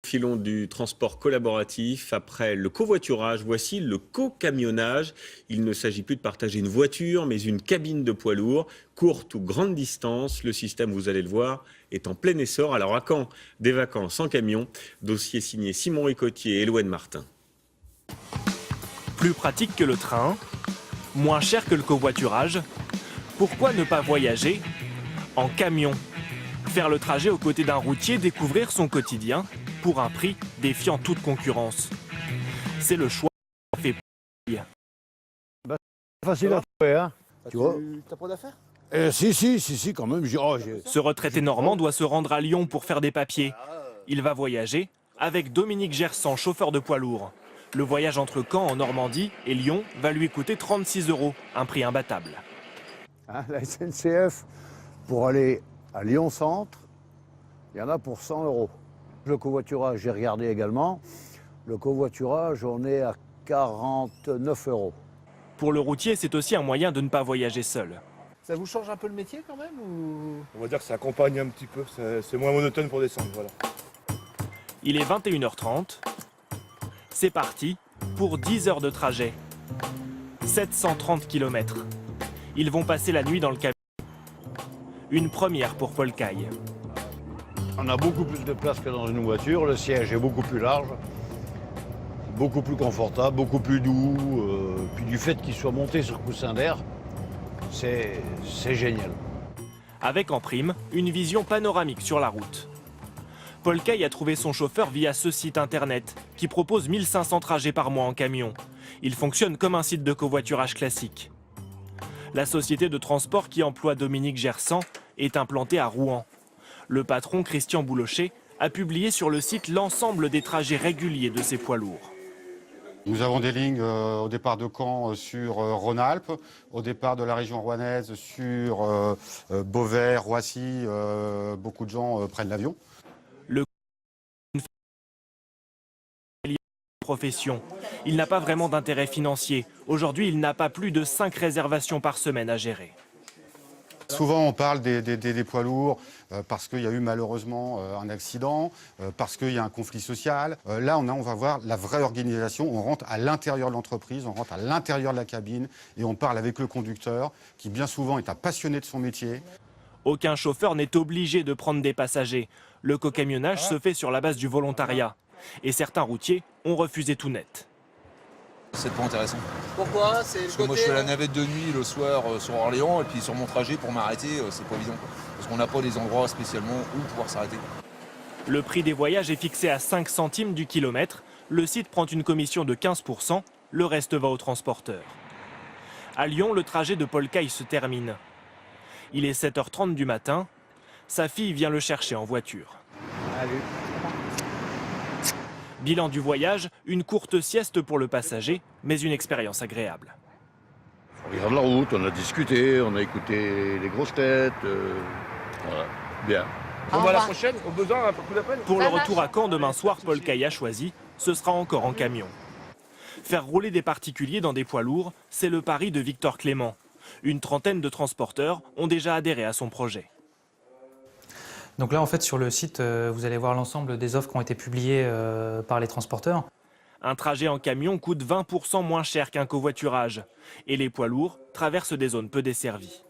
filons du transport collaboratif. Après le covoiturage, voici le co-camionnage. Il ne s'agit plus de partager une voiture, mais une cabine de poids lourd, courte ou grande distance. Le système, vous allez le voir, est en plein essor. Alors à quand des vacances en camion? Dossier signé Simon Ricotier et Eloane Martin. Plus pratique que le train, moins cher que le covoiturage. Pourquoi ne pas voyager en camion? Faire le trajet aux côtés d'un routier, découvrir son quotidien pour un prix défiant toute concurrence. C'est le choix fait. Facile à trouver, hein. Ah, tu vois. T'as pas d'affaires? Si, quand même. Ce retraité normand doit se rendre à Lyon pour faire des papiers. Il va voyager avec Dominique Gersan, chauffeur de poids lourd. Le voyage entre Caen en Normandie et Lyon va lui coûter 36 €, un prix imbattable. Hein, la SNCF, pour aller à Lyon-Centre, il y en a pour 100 €. Le covoiturage, j'ai regardé également. Le covoiturage, on est à 49 €. Pour le routier, c'est aussi un moyen de ne pas voyager seul. Ça vous change un peu le métier quand même ou... On va dire que ça accompagne un petit peu, c'est moins monotone pour descendre, voilà. Il est 21h30. C'est parti pour 10 heures de trajet. 730 km. Ils vont passer la nuit dans le camion. Une première pour Paul Caille. On a beaucoup plus de place que dans une voiture. Le siège est beaucoup plus large, beaucoup plus confortable, beaucoup plus doux. Puis du fait qu'il soit monté sur coussin d'air, c'est génial. Avec en prime, une vision panoramique sur la route. Paul Caille a trouvé son chauffeur via ce site internet qui propose 1500 trajets par mois en camion. Il fonctionne comme un site de covoiturage classique. La société de transport qui emploie Dominique Gersan est implantée à Rouen. Le patron, Christian Boulocher, a publié sur le site l'ensemble des trajets réguliers de ces poids lourds. Nous avons des lignes au départ de Caen sur Rhône-Alpes, au départ de la région rouennaise sur Beauvais, Roissy. Beaucoup de gens prennent l'avion. Profession. Il n'a pas vraiment d'intérêt financier. Aujourd'hui, il n'a pas plus de 5 réservations par semaine à gérer. Souvent, on parle des poids lourds parce qu'il y a eu malheureusement un accident, parce qu'il y a un conflit social. Là, on va voir la vraie organisation. On rentre à l'intérieur de l'entreprise, on rentre à l'intérieur de la cabine et on parle avec le conducteur qui, bien souvent, est un passionné de son métier. Aucun chauffeur n'est obligé de prendre des passagers. Le cocamionnage se fait sur la base du volontariat. Et certains routiers ont refusé tout net. C'est pas intéressant. Pourquoi? C'est Parce que moi je fais la navette de nuit le soir sur Orléans et puis sur mon trajet pour m'arrêter, c'est pas évident. Parce qu'on n'a pas des endroits spécialement où pouvoir s'arrêter. Le prix des voyages est fixé à 5 centimes du kilomètre. Le site prend une commission de 15%, le reste va au transporteur. À Lyon, le trajet de Paul Caille se termine. Il est 7h30 du matin. Sa fille vient le chercher en voiture. Salut. Bilan du voyage, une courte sieste pour le passager, mais une expérience agréable. On regarde la route, on a discuté, on a écouté les grosses têtes. Voilà, bien. Bon, bah, à la prochaine, au besoin, un coup d'appel. Pour le retour à Caen demain soir, Paul Caille a choisi, ce sera encore en camion. Faire rouler des particuliers dans des poids lourds, c'est le pari de Victor Clément. Une trentaine de transporteurs ont déjà adhéré à son projet. Donc là, en fait, sur le site, vous allez voir l'ensemble des offres qui ont été publiées par les transporteurs. Un trajet en camion coûte 20% moins cher qu'un covoiturage. Et les poids lourds traversent des zones peu desservies.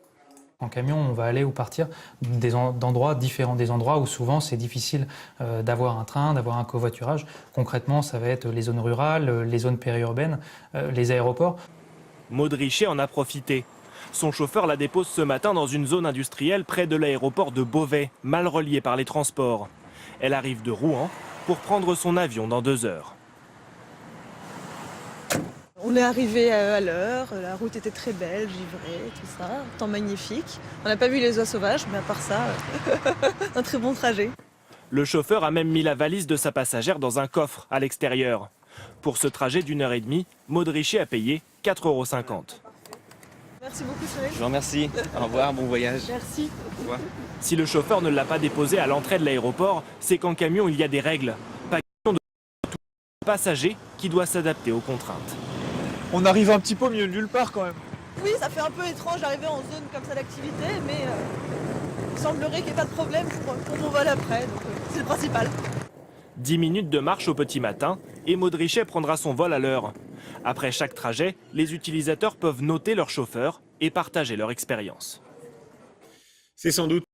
En camion, on va aller ou partir d'endroits différents, des endroits où souvent c'est difficile d'avoir un train, d'avoir un covoiturage. Concrètement, ça va être les zones rurales, les zones périurbaines, les aéroports. Maud Richet en a profité. Son chauffeur la dépose ce matin dans une zone industrielle près de l'aéroport de Beauvais, mal relié par les transports. Elle arrive de Rouen pour prendre son avion dans 2 heures. On est arrivé à l'heure, la route était très belle, givrée, tout ça, temps magnifique. On n'a pas vu les oies sauvages, mais à part ça, un très bon trajet. Le chauffeur a même mis la valise de sa passagère dans un coffre à l'extérieur. Pour ce trajet d'1h30, Maud Richet a payé 4,50 €. Merci beaucoup Cyril. Je vous remercie. Au revoir, bon voyage. Merci. Au revoir. Si le chauffeur ne l'a pas déposé à l'entrée de l'aéroport, c'est qu'en camion il y a des règles. Pas question de passager qui doit s'adapter aux contraintes. On arrive un petit peu au milieu de nulle part quand même. Oui, ça fait un peu étrange d'arriver en zone comme ça d'activité, mais il semblerait qu'il n'y ait pas de problème pour mon vol après, donc c'est le principal. 10 minutes de marche au petit matin et Maud Richet prendra son vol à l'heure. Après chaque trajet, les utilisateurs peuvent noter leur chauffeur et partager leur expérience. C'est sans doute